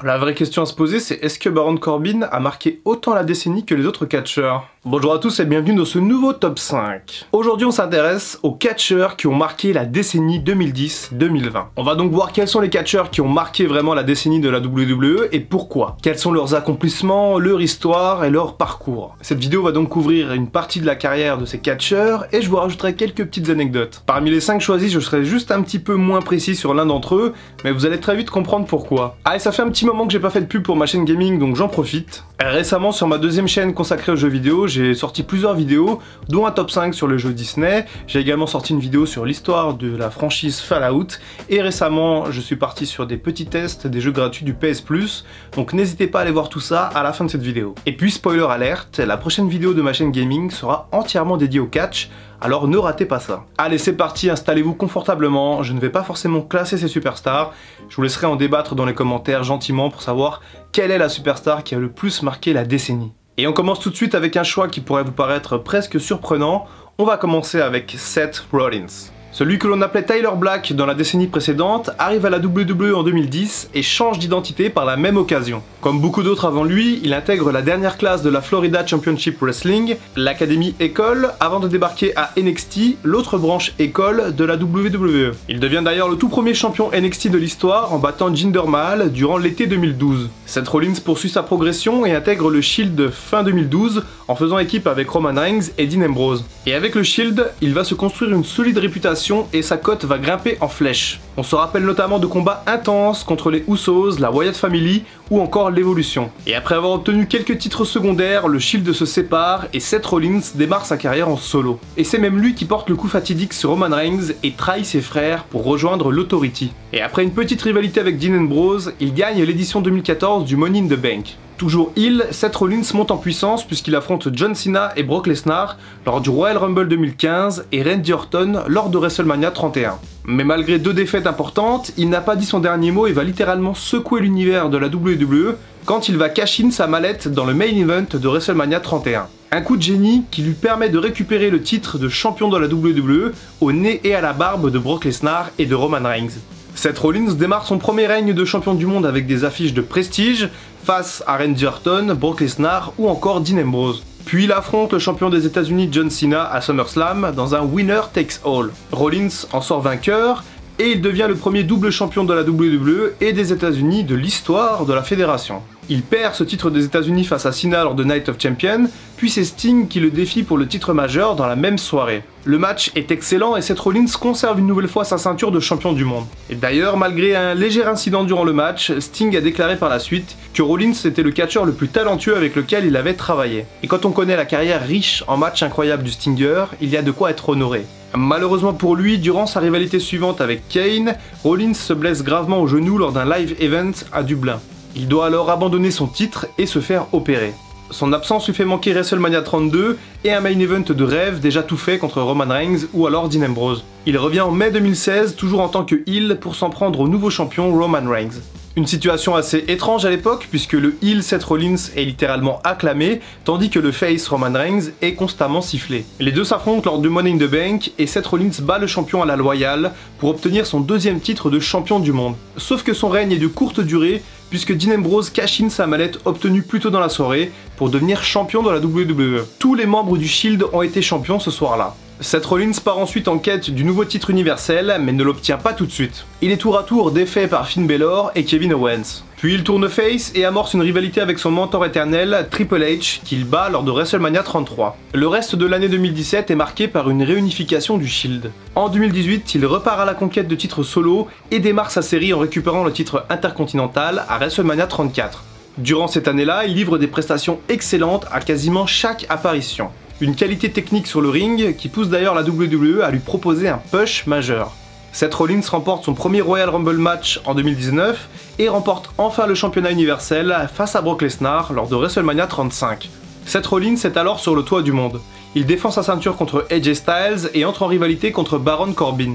La vraie question à se poser, c'est est-ce que Baron Corbin a marqué autant la décennie que les autres catcheurs? Bonjour à tous et bienvenue dans ce nouveau top 5. Aujourd'hui on s'intéresse aux catcheurs qui ont marqué la décennie 2010-2020. On va donc voir quels sont les catcheurs qui ont marqué vraiment la décennie de la WWE et pourquoi. Quels sont leurs accomplissements, leur histoire et leur parcours. Cette vidéo va donc couvrir une partie de la carrière de ces catcheurs et je vous rajouterai quelques petites anecdotes. Parmi les 5 choisis, je serai juste un petit peu moins précis sur l'un d'entre eux, mais vous allez très vite comprendre pourquoi. Allez, ça fait un petit moment que j'ai pas fait de pub pour ma chaîne gaming, donc j'en profite. Récemment, sur ma deuxième chaîne consacrée aux jeux vidéo, j'ai sorti plusieurs vidéos, dont un top 5 sur le jeu Disney. J'ai également sorti une vidéo sur l'histoire de la franchise Fallout. Et récemment, je suis parti sur des petits tests des jeux gratuits du PS Plus. Donc n'hésitez pas à aller voir tout ça à la fin de cette vidéo. Et puis, spoiler alerte, la prochaine vidéo de ma chaîne gaming sera entièrement dédiée au catch. Alors ne ratez pas ça. Allez, c'est parti, installez-vous confortablement. Je ne vais pas forcément classer ces superstars. Je vous laisserai en débattre dans les commentaires gentiment pour savoir quelle est la superstar qui a le plus marqué la décennie. Et on commence tout de suite avec un choix qui pourrait vous paraître presque surprenant. On va commencer avec Seth Rollins. Celui que l'on appelait Tyler Black dans la décennie précédente arrive à la WWE en 2010 et change d'identité par la même occasion. Comme beaucoup d'autres avant lui, il intègre la dernière classe de la Florida Championship Wrestling, l'académie École, avant de débarquer à NXT, l'autre branche École de la WWE. Il devient d'ailleurs le tout premier champion NXT de l'histoire en battant Jinder Mahal durant l'été 2012. Seth Rollins poursuit sa progression et intègre le Shield fin 2012 en faisant équipe avec Roman Reigns et Dean Ambrose. Et avec le Shield, il va se construire une solide réputation et sa cote va grimper en flèche. On se rappelle notamment de combats intenses contre les Usos, la Wyatt Family ou encore l'Evolution. Et après avoir obtenu quelques titres secondaires, le Shield se sépare et Seth Rollins démarre sa carrière en solo. Et c'est même lui qui porte le coup fatidique sur Roman Reigns et trahit ses frères pour rejoindre l'Authority. Et après une petite rivalité avec Dean Ambrose, il gagne l'édition 2014 du Money in the Bank. Toujours heel, Seth Rollins monte en puissance puisqu'il affronte John Cena et Brock Lesnar lors du Royal Rumble 2015 et Randy Orton lors de WrestleMania 31. Mais malgré 2 défaites importantes, il n'a pas dit son dernier mot et va littéralement secouer l'univers de la WWE quand il va cash-in sa mallette dans le main event de WrestleMania 31. Un coup de génie qui lui permet de récupérer le titre de champion de la WWE au nez et à la barbe de Brock Lesnar et de Roman Reigns. Seth Rollins démarre son premier règne de champion du monde avec des affiches de prestige face à Randy Orton, Brock Lesnar ou encore Dean Ambrose. Puis il affronte le champion des États-Unis John Cena à SummerSlam dans un winner takes all. Rollins en sort vainqueur et il devient le premier double champion de la WWE et des États-Unis de l'histoire de la fédération. Il perd ce titre des États-Unis face à Cena lors de Night of Champions, puis c'est Sting qui le défie pour le titre majeur dans la même soirée. Le match est excellent et Seth Rollins conserve une nouvelle fois sa ceinture de champion du monde. Et d'ailleurs, malgré un léger incident durant le match, Sting a déclaré par la suite que Rollins était le catcheur le plus talentueux avec lequel il avait travaillé. Et quand on connaît la carrière riche en matchs incroyables du Stinger, il y a de quoi être honoré. Malheureusement pour lui, durant sa rivalité suivante avec Kane, Rollins se blesse gravement au genou lors d'un live event à Dublin. Il doit alors abandonner son titre et se faire opérer. Son absence lui fait manquer WrestleMania 32 et un main event de rêve déjà tout fait contre Roman Reigns ou alors Dean Ambrose. Il revient en mai 2016, toujours en tant que heel, pour s'en prendre au nouveau champion Roman Reigns. Une situation assez étrange à l'époque puisque le heel Seth Rollins est littéralement acclamé, tandis que le face Roman Reigns est constamment sifflé. Les deux s'affrontent lors de Money in the Bank et Seth Rollins bat le champion à la loyale pour obtenir son 2e titre de champion du monde. Sauf que son règne est de courte durée puisque Dean Ambrose cash-in sa mallette obtenue plus tôt dans la soirée pour devenir champion de la WWE. Tous les membres du Shield ont été champions ce soir-là. Seth Rollins part ensuite en quête du nouveau titre universel, mais ne l'obtient pas tout de suite. Il est tour à tour défait par Finn Balor et Kevin Owens. Puis il tourne face et amorce une rivalité avec son mentor éternel, Triple H, qu'il bat lors de WrestleMania 33. Le reste de l'année 2017 est marqué par une réunification du Shield. En 2018, il repart à la conquête de titres solo et démarre sa série en récupérant le titre intercontinental à WrestleMania 34. Durant cette année-là, il livre des prestations excellentes à quasiment chaque apparition. Une qualité technique sur le ring qui pousse d'ailleurs la WWE à lui proposer un push majeur. Seth Rollins remporte son premier Royal Rumble match en 2019 et remporte enfin le championnat universel face à Brock Lesnar lors de WrestleMania 35. Seth Rollins est alors sur le toit du monde. Il défend sa ceinture contre AJ Styles et entre en rivalité contre Baron Corbin.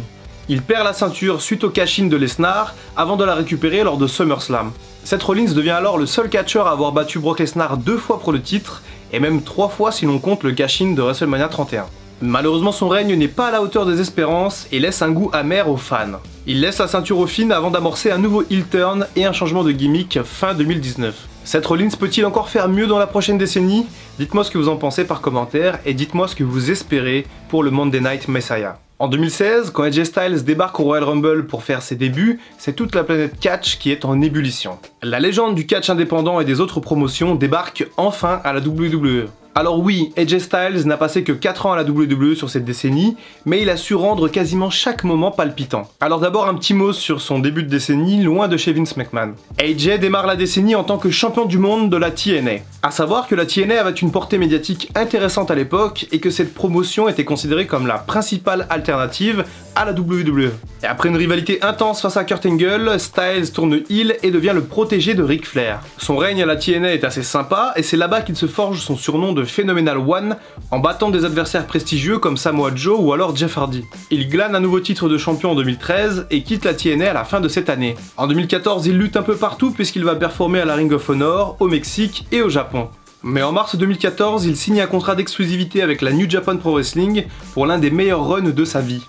Il perd la ceinture suite au cash-in de Lesnar avant de la récupérer lors de SummerSlam. Seth Rollins devient alors le seul catcheur à avoir battu Brock Lesnar 2 fois pour le titre et même 3 fois si l'on compte le cash-in de WrestleMania 31. Malheureusement son règne n'est pas à la hauteur des espérances et laisse un goût amer aux fans. Il laisse la ceinture aux Finn avant d'amorcer un nouveau heel turn et un changement de gimmick fin 2019. Seth Rollins peut-il encore faire mieux dans la prochaine décennie? Dites-moi ce que vous en pensez par commentaire et dites-moi ce que vous espérez pour le Monday Night Messiah. En 2016, quand AJ Styles débarque au Royal Rumble pour faire ses débuts, c'est toute la planète catch qui est en ébullition. La légende du catch indépendant et des autres promotions débarque enfin à la WWE. Alors oui, AJ Styles n'a passé que 4 ans à la WWE sur cette décennie, mais il a su rendre quasiment chaque moment palpitant. Alors d'abord un petit mot sur son début de décennie, loin de chez Vince McMahon. AJ démarre la décennie en tant que champion du monde de la TNA. A savoir que la TNA avait une portée médiatique intéressante à l'époque et que cette promotion était considérée comme la principale alternative à la WWE. Et après une rivalité intense face à Kurt Angle, Styles tourne heel et devient le protégé de Ric Flair. Son règne à la TNA est assez sympa et c'est là-bas qu'il se forge son surnom de Phenomenal One en battant des adversaires prestigieux comme Samoa Joe ou alors Jeff Hardy. Il glane un nouveau titre de champion en 2013 et quitte la TNA à la fin de cette année. En 2014, il lutte un peu partout puisqu'il va performer à la Ring of Honor, au Mexique et au Japon. Mais en mars 2014, il signe un contrat d'exclusivité avec la New Japan Pro Wrestling pour l'un des meilleurs runs de sa vie.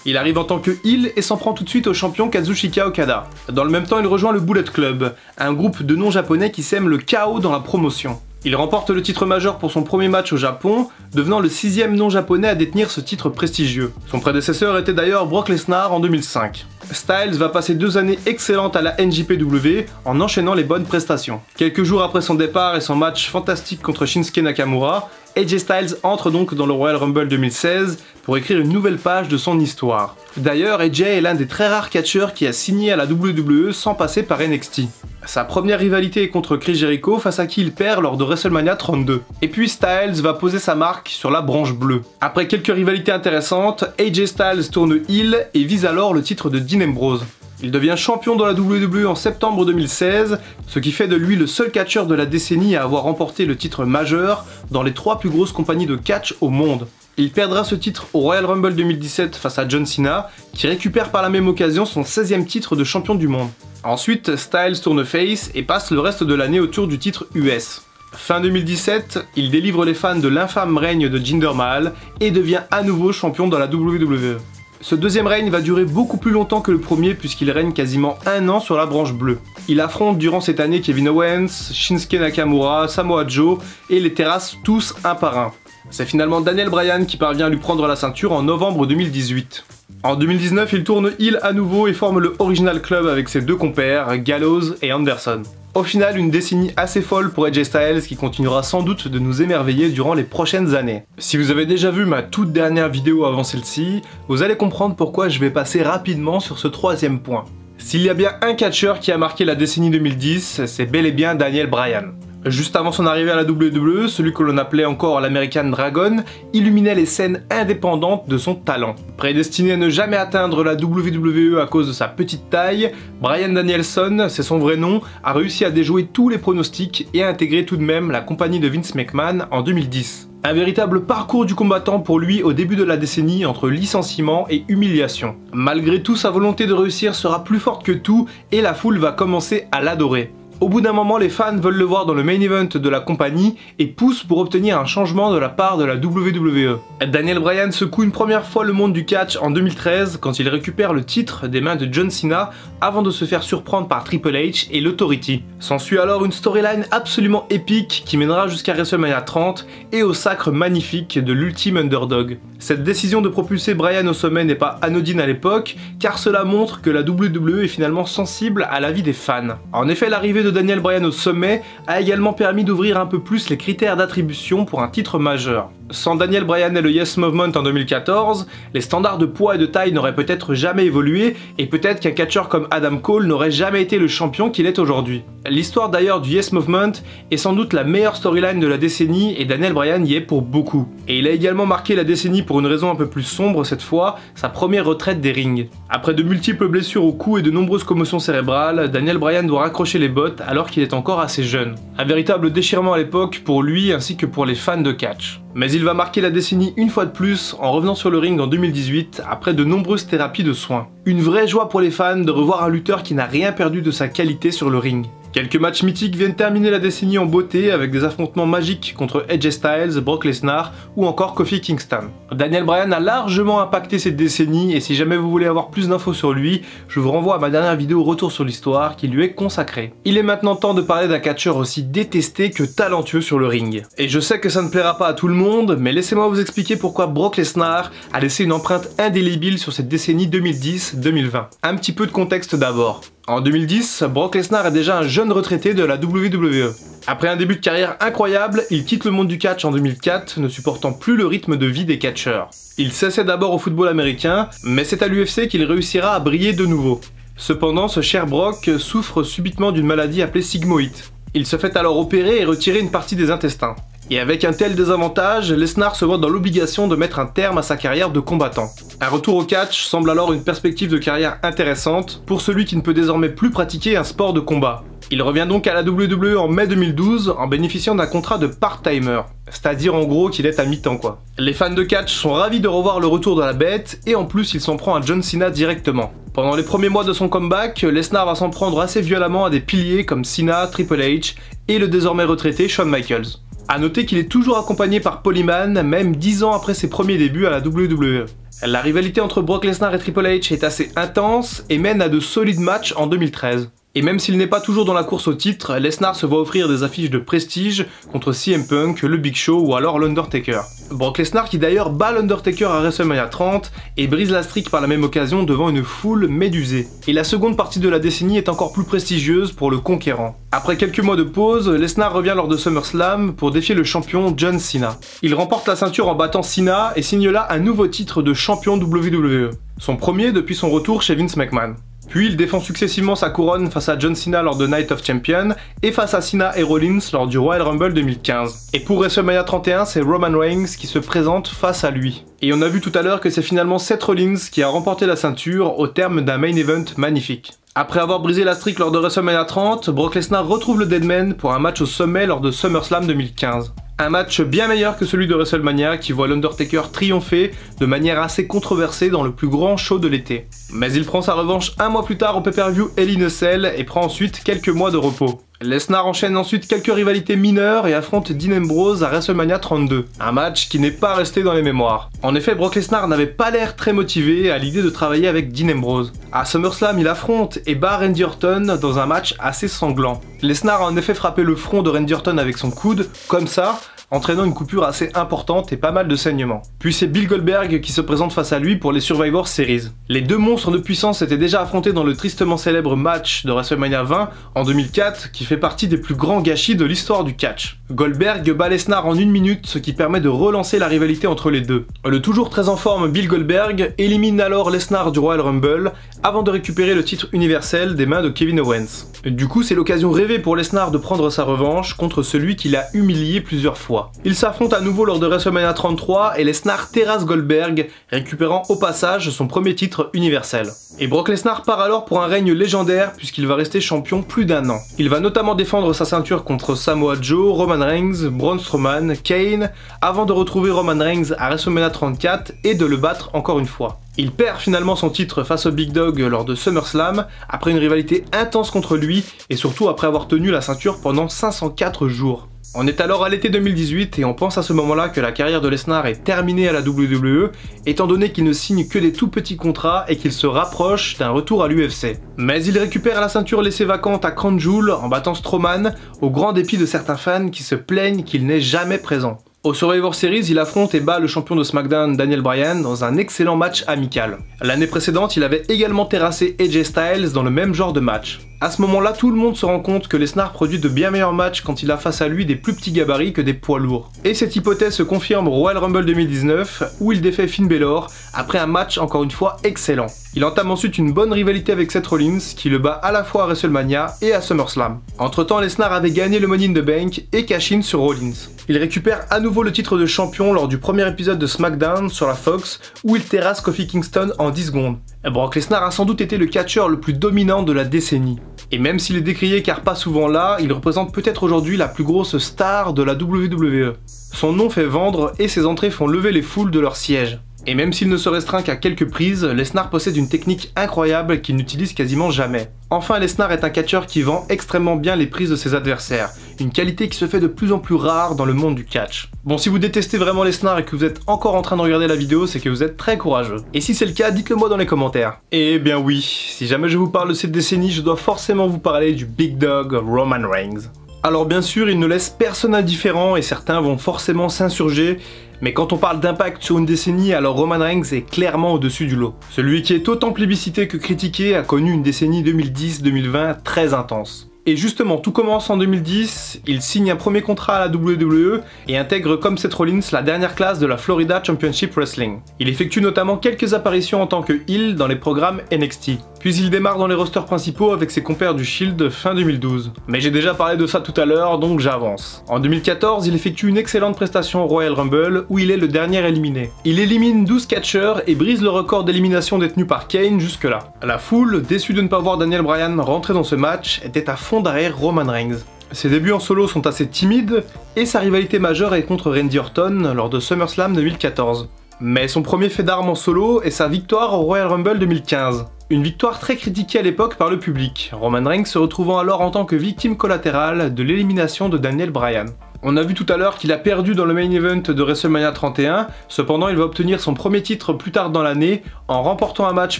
Il arrive en tant que heel et s'en prend tout de suite au champion Kazuchika Okada. Dans le même temps, il rejoint le Bullet Club, un groupe de non-japonais qui sème le chaos dans la promotion. Il remporte le titre majeur pour son premier match au Japon, devenant le 6e non-japonais à détenir ce titre prestigieux. Son prédécesseur était d'ailleurs Brock Lesnar en 2005. Styles va passer 2 années excellentes à la NJPW en enchaînant les bonnes prestations. Quelques jours après son départ et son match fantastique contre Shinsuke Nakamura, AJ Styles entre donc dans le Royal Rumble 2016 pour écrire une nouvelle page de son histoire. D'ailleurs, AJ est l'un des très rares catcheurs qui a signé à la WWE sans passer par NXT. Sa première rivalité est contre Chris Jericho, face à qui il perd lors de WrestleMania 32. Et puis Styles va poser sa marque sur la branche bleue. Après quelques rivalités intéressantes, AJ Styles tourne heel et vise alors le titre de Dean Ambrose. Il devient champion de la WWE en septembre 2016, ce qui fait de lui le seul catcheur de la décennie à avoir remporté le titre majeur dans les 3 plus grosses compagnies de catch au monde. Il perdra ce titre au Royal Rumble 2017 face à John Cena, qui récupère par la même occasion son 16e titre de champion du monde. Ensuite, Styles tourne face et passe le reste de l'année autour du titre US. Fin 2017, il délivre les fans de l'infâme règne de Jinder Mahal et devient à nouveau champion de la WWE. Ce deuxième règne va durer beaucoup plus longtemps que le premier puisqu'il règne quasiment 1 an sur la branche bleue. Il affronte durant cette année Kevin Owens, Shinsuke Nakamura, Samoa Joe et les terrasse tous un par un. C'est finalement Daniel Bryan qui parvient à lui prendre la ceinture en novembre 2018. En 2019, il tourne heel à nouveau et forme le Original Club avec ses 2 compères, Gallows et Anderson. Au final, une décennie assez folle pour AJ Styles qui continuera sans doute de nous émerveiller durant les prochaines années. Si vous avez déjà vu ma toute dernière vidéo avant celle-ci, vous allez comprendre pourquoi je vais passer rapidement sur ce 3e point. S'il y a bien un catcheur qui a marqué la décennie 2010, c'est bel et bien Daniel Bryan. Juste avant son arrivée à la WWE, celui que l'on appelait encore l'American Dragon illuminait les scènes indépendantes de son talent. Prédestiné à ne jamais atteindre la WWE à cause de sa petite taille, Bryan Danielson, c'est son vrai nom, a réussi à déjouer tous les pronostics et à intégrer tout de même la compagnie de Vince McMahon en 2010. Un véritable parcours du combattant pour lui au début de la décennie entre licenciement et humiliation. Malgré tout, sa volonté de réussir sera plus forte que tout et la foule va commencer à l'adorer. Au bout d'un moment, les fans veulent le voir dans le main event de la compagnie et poussent pour obtenir un changement de la part de la WWE. Daniel Bryan secoue une première fois le monde du catch en 2013 quand il récupère le titre des mains de John Cena avant de se faire surprendre par Triple H et l'Authority. S'ensuit alors une storyline absolument épique qui mènera jusqu'à WrestleMania 30 et au sacre magnifique de l'Ultime Underdog. Cette décision de propulser Bryan au sommet n'est pas anodine à l'époque car cela montre que la WWE est finalement sensible à l'avis des fans. En effet, l'arrivée de Daniel Bryan au sommet a également permis d'ouvrir un peu plus les critères d'attribution pour un titre majeur. Sans Daniel Bryan et le Yes Movement en 2014, les standards de poids et de taille n'auraient peut-être jamais évolué et peut-être qu'un catcheur comme Adam Cole n'aurait jamais été le champion qu'il est aujourd'hui. L'histoire d'ailleurs du Yes Movement est sans doute la meilleure storyline de la décennie et Daniel Bryan y est pour beaucoup. Et il a également marqué la décennie pour une raison un peu plus sombre cette fois, sa première retraite des rings. Après de multiples blessures au cou et de nombreuses commotions cérébrales, Daniel Bryan doit raccrocher les bottes alors qu'il est encore assez jeune. Un véritable déchirement à l'époque pour lui ainsi que pour les fans de catch. Mais il va marquer la décennie une fois de plus en revenant sur le ring en 2018 après de nombreuses thérapies de soins. Une vraie joie pour les fans de revoir un lutteur qui n'a rien perdu de sa qualité sur le ring. Quelques matchs mythiques viennent terminer la décennie en beauté avec des affrontements magiques contre AJ Styles, Brock Lesnar ou encore Kofi Kingston. Daniel Bryan a largement impacté cette décennie et si jamais vous voulez avoir plus d'infos sur lui, je vous renvoie à ma dernière vidéo Retour sur l'histoire qui lui est consacrée. Il est maintenant temps de parler d'un catcheur aussi détesté que talentueux sur le ring. Et je sais que ça ne plaira pas à tout le monde, mais laissez-moi vous expliquer pourquoi Brock Lesnar a laissé une empreinte indélébile sur cette décennie 2010-2020. Un petit peu de contexte d'abord. En 2010, Brock Lesnar est déjà un jeune retraité de la WWE. Après un début de carrière incroyable, il quitte le monde du catch en 2004, ne supportant plus le rythme de vie des catcheurs. Il s'essaie d'abord au football américain, mais c'est à l'UFC qu'il réussira à briller de nouveau. Cependant, ce cher Brock souffre subitement d'une maladie appelée sigmoïde. Il se fait alors opérer et retirer une partie des intestins. Et avec un tel désavantage, Lesnar se voit dans l'obligation de mettre un terme à sa carrière de combattant. Un retour au catch semble alors une perspective de carrière intéressante pour celui qui ne peut désormais plus pratiquer un sport de combat. Il revient donc à la WWE en mai 2012 en bénéficiant d'un contrat de part-timer, c'est-à-dire en gros qu'il est à mi-temps quoi. Les fans de catch sont ravis de revoir le retour de la bête et en plus il s'en prend à John Cena directement. Pendant les premiers mois de son comeback, Lesnar va s'en prendre assez violemment à des piliers comme Cena, Triple H et le désormais retraité Shawn Michaels. A noter qu'il est toujours accompagné par Paul Heyman, même 10 ans après ses premiers débuts à la WWE. La rivalité entre Brock Lesnar et Triple H est assez intense et mène à de solides matchs en 2013. Et même s'il n'est pas toujours dans la course au titre, Lesnar se voit offrir des affiches de prestige contre CM Punk, le Big Show ou alors l'Undertaker. Brock Lesnar qui d'ailleurs bat l'Undertaker à WrestleMania 30 et brise la streak par la même occasion devant une foule médusée. Et la seconde partie de la décennie est encore plus prestigieuse pour le conquérant. Après quelques mois de pause, Lesnar revient lors de SummerSlam pour défier le champion John Cena. Il remporte la ceinture en battant Cena et signe là un nouveau titre de champion WWE. Son premier depuis son retour chez Vince McMahon. Puis il défend successivement sa couronne face à John Cena lors de Night of Champions et face à Cena et Rollins lors du Royal Rumble 2015. Et pour WrestleMania 31, c'est Roman Reigns qui se présente face à lui. Et on a vu tout à l'heure que c'est finalement Seth Rollins qui a remporté la ceinture au terme d'un main event magnifique. Après avoir brisé la streak lors de WrestleMania 30, Brock Lesnar retrouve le Deadman pour un match au sommet lors de SummerSlam 2015. Un match bien meilleur que celui de WrestleMania qui voit l'Undertaker triompher de manière assez controversée dans le plus grand show de l'été. Mais il prend sa revanche un mois plus tard au pay-per-view Hell in a Cell et prend ensuite quelques mois de repos. Lesnar enchaîne ensuite quelques rivalités mineures et affronte Dean Ambrose à WrestleMania 32, un match qui n'est pas resté dans les mémoires. En effet, Brock Lesnar n'avait pas l'air très motivé à l'idée de travailler avec Dean Ambrose. À SummerSlam, il affronte et bat Randy Orton dans un match assez sanglant. Lesnar a en effet frappé le front de Randy Orton avec son coude, comme ça, entraînant une coupure assez importante et pas mal de saignements. Puis c'est Bill Goldberg qui se présente face à lui pour les Survivor Series. Les deux monstres de puissance s'étaient déjà affrontés dans le tristement célèbre match de WrestleMania 20 en 2004 qui fait partie des plus grands gâchis de l'histoire du catch. Goldberg bat Lesnar en 1 minute, ce qui permet de relancer la rivalité entre les deux. Le toujours très en forme Bill Goldberg élimine alors Lesnar du Royal Rumble avant de récupérer le titre universel des mains de Kevin Owens. Du coup, c'est l'occasion rêvée pour Lesnar de prendre sa revanche contre celui qui l'a humilié plusieurs fois. Ils s'affrontent à nouveau lors de WrestleMania 33 et Lesnar terrasse Goldberg, récupérant au passage son premier titre universel. Et Brock Lesnar part alors pour un règne légendaire puisqu'il va rester champion plus d'1 an. Il va notamment défendre sa ceinture contre Samoa Joe, Roman Reigns, Braun Strowman, Kane, avant de retrouver Roman Reigns à WrestleMania 34 et de le battre encore une fois. Il perd finalement son titre face au Big Dog lors de SummerSlam, après une rivalité intense contre lui, et surtout après avoir tenu la ceinture pendant 504 jours. On est alors à l'été 2018 et on pense à ce moment-là que la carrière de Lesnar est terminée à la WWE, étant donné qu'il ne signe que des tout petits contrats et qu'il se rapproche d'un retour à l'UFC. Mais il récupère la ceinture laissée vacante à Crown Jewel en battant Strowman, au grand dépit de certains fans qui se plaignent qu'il n'est jamais présent. Au Survivor Series, il affronte et bat le champion de SmackDown Daniel Bryan dans un excellent match amical. L'année précédente, il avait également terrassé AJ Styles dans le même genre de match. À ce moment-là, tout le monde se rend compte que Lesnar produit de bien meilleurs matchs quand il a face à lui des plus petits gabarits que des poids lourds. Et cette hypothèse se confirme au Royal Rumble 2019, où il défait Finn Balor, après un match encore une fois excellent. Il entame ensuite une bonne rivalité avec Seth Rollins, qui le bat à la fois à WrestleMania et à SummerSlam. Entre temps, Lesnar avait gagné le Money in the Bank et cash-in sur Rollins. Il récupère à nouveau le titre de champion lors du premier épisode de SmackDown sur la Fox, où il terrasse Kofi Kingston en 10 secondes. Brock Lesnar a sans doute été le catcheur le plus dominant de la décennie. Et même s'il est décrié car pas souvent là, il représente peut-être aujourd'hui la plus grosse star de la WWE. Son nom fait vendre et ses entrées font lever les foules de leur siège. Et même s'il ne se restreint qu'à quelques prises, Lesnar possède une technique incroyable qu'il n'utilise quasiment jamais. Enfin, Lesnar est un catcheur qui vend extrêmement bien les prises de ses adversaires, une qualité qui se fait de plus en plus rare dans le monde du catch. Bon, si vous détestez vraiment Lesnar et que vous êtes encore en train de regarder la vidéo, c'est que vous êtes très courageux. Et si c'est le cas, dites-le moi dans les commentaires. Eh bien oui, si jamais je vous parle de cette décennie, je dois forcément vous parler du Big Dog Roman Reigns. Alors bien sûr, il ne laisse personne indifférent et certains vont forcément s'insurger, mais quand on parle d'impact sur une décennie, alors Roman Reigns est clairement au-dessus du lot. Celui qui est autant plébiscité que critiqué a connu une décennie 2010-2020 très intense. Et justement, tout commence en 2010, il signe un premier contrat à la WWE et intègre comme Seth Rollins la dernière classe de la Florida Championship Wrestling. Il effectue notamment quelques apparitions en tant que heel dans les programmes NXT. Puis il démarre dans les rosters principaux avec ses compères du Shield fin 2012. Mais j'ai déjà parlé de ça tout à l'heure, donc j'avance. En 2014, il effectue une excellente prestation au Royal Rumble où il est le dernier éliminé. Il élimine 12 catcheurs et brise le record d'élimination détenu par Kane jusque-là. La foule, déçue de ne pas voir Daniel Bryan rentrer dans ce match, était à fond derrière Roman Reigns. Ses débuts en solo sont assez timides et sa rivalité majeure est contre Randy Orton lors de SummerSlam 2014. Mais son premier fait d'armes en solo est sa victoire au Royal Rumble 2015. Une victoire très critiquée à l'époque par le public, Roman Reigns se retrouvant alors en tant que victime collatérale de l'élimination de Daniel Bryan. On a vu tout à l'heure qu'il a perdu dans le main event de WrestleMania 31, cependant il va obtenir son premier titre plus tard dans l'année en remportant un match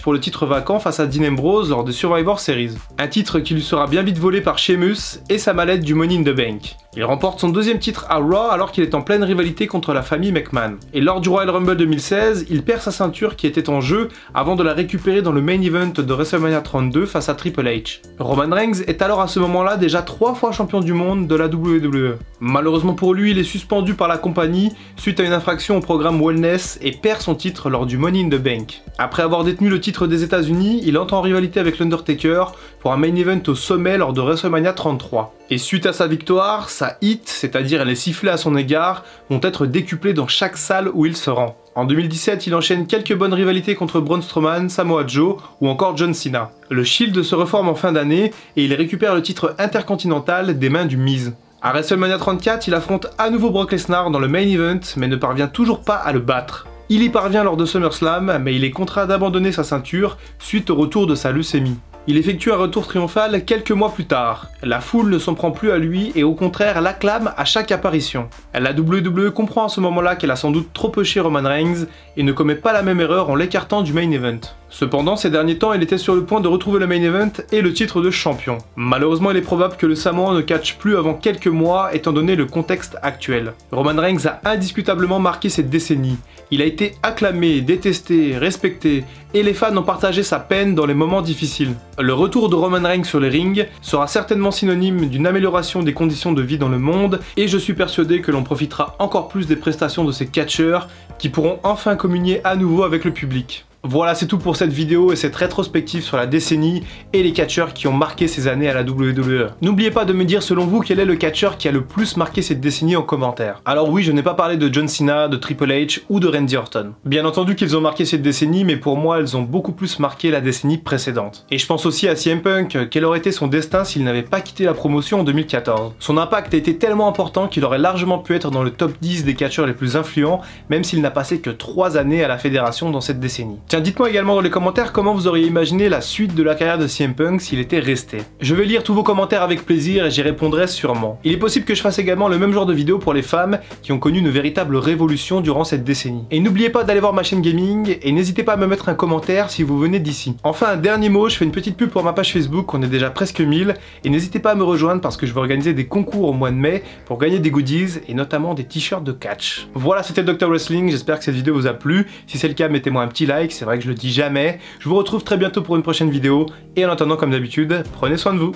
pour le titre vacant face à Dean Ambrose lors de Survivor Series. Un titre qui lui sera bien vite volé par Sheamus et sa mallette du Money in the Bank. Il remporte son deuxième titre à Raw alors qu'il est en pleine rivalité contre la famille McMahon. Et lors du Royal Rumble 2016, il perd sa ceinture qui était en jeu avant de la récupérer dans le main event de WrestleMania 32 face à Triple H. Roman Reigns est alors à ce moment-là déjà 3 fois champion du monde de la WWE. Malheureusement pour lui, il est suspendu par la compagnie suite à une infraction au programme Wellness et perd son titre lors du Money in the Bank. Après avoir détenu le titre des États-Unis, il entre en rivalité avec l'Undertaker pour un main event au sommet lors de WrestleMania 33. Et suite à sa victoire, sa hit, c'est-à-dire les sifflets à son égard, vont être décuplés dans chaque salle où il se rend. En 2017, il enchaîne quelques bonnes rivalités contre Braun Strowman, Samoa Joe ou encore John Cena. Le Shield se reforme en fin d'année et il récupère le titre intercontinental des mains du Miz. À WrestleMania 34, il affronte à nouveau Brock Lesnar dans le main event mais ne parvient toujours pas à le battre. Il y parvient lors de SummerSlam mais il est contraint d'abandonner sa ceinture suite au retour de sa leucémie. Il effectue un retour triomphal quelques mois plus tard. La foule ne s'en prend plus à lui et au contraire l'acclame à chaque apparition. La WWE comprend à ce moment-là qu'elle a sans doute trop pushé Roman Reigns et ne commet pas la même erreur en l'écartant du main event. Cependant, ces derniers temps, il était sur le point de retrouver le main event et le titre de champion. Malheureusement, il est probable que le Samoan ne catche plus avant quelques mois étant donné le contexte actuel. Roman Reigns a indiscutablement marqué cette décennie. Il a été acclamé, détesté, respecté, et les fans ont partagé sa peine dans les moments difficiles. Le retour de Roman Reigns sur les rings sera certainement synonyme d'une amélioration des conditions de vie dans le monde, et je suis persuadé que l'on profitera encore plus des prestations de ces catcheurs qui pourront enfin communier à nouveau avec le public. Voilà, c'est tout pour cette vidéo et cette rétrospective sur la décennie et les catcheurs qui ont marqué ces années à la WWE. N'oubliez pas de me dire selon vous quel est le catcheur qui a le plus marqué cette décennie en commentaire. Alors oui, je n'ai pas parlé de John Cena, de Triple H ou de Randy Orton. Bien entendu qu'ils ont marqué cette décennie, mais pour moi, elles ont beaucoup plus marqué la décennie précédente. Et je pense aussi à CM Punk, quel aurait été son destin s'il n'avait pas quitté la promotion en 2014. Son impact a été tellement important qu'il aurait largement pu être dans le top 10 des catcheurs les plus influents, même s'il n'a passé que 3 années à la fédération dans cette décennie. Tiens, dites-moi également dans les commentaires comment vous auriez imaginé la suite de la carrière de CM Punk s'il était resté. Je vais lire tous vos commentaires avec plaisir et j'y répondrai sûrement. Il est possible que je fasse également le même genre de vidéo pour les femmes qui ont connu une véritable révolution durant cette décennie. Et n'oubliez pas d'aller voir ma chaîne gaming et n'hésitez pas à me mettre un commentaire si vous venez d'ici. Enfin, un dernier mot, je fais une petite pub pour ma page Facebook, on est déjà presque 1000 et n'hésitez pas à me rejoindre parce que je vais organiser des concours au mois de mai pour gagner des goodies et notamment des t-shirts de catch. Voilà, c'était Dr Wrestling, j'espère que cette vidéo vous a plu. Si c'est le cas, mettez-moi un petit like, c'est vrai que je le dis jamais. Je vous retrouve très bientôt pour une prochaine vidéo et en attendant, comme d'habitude, prenez soin de vous.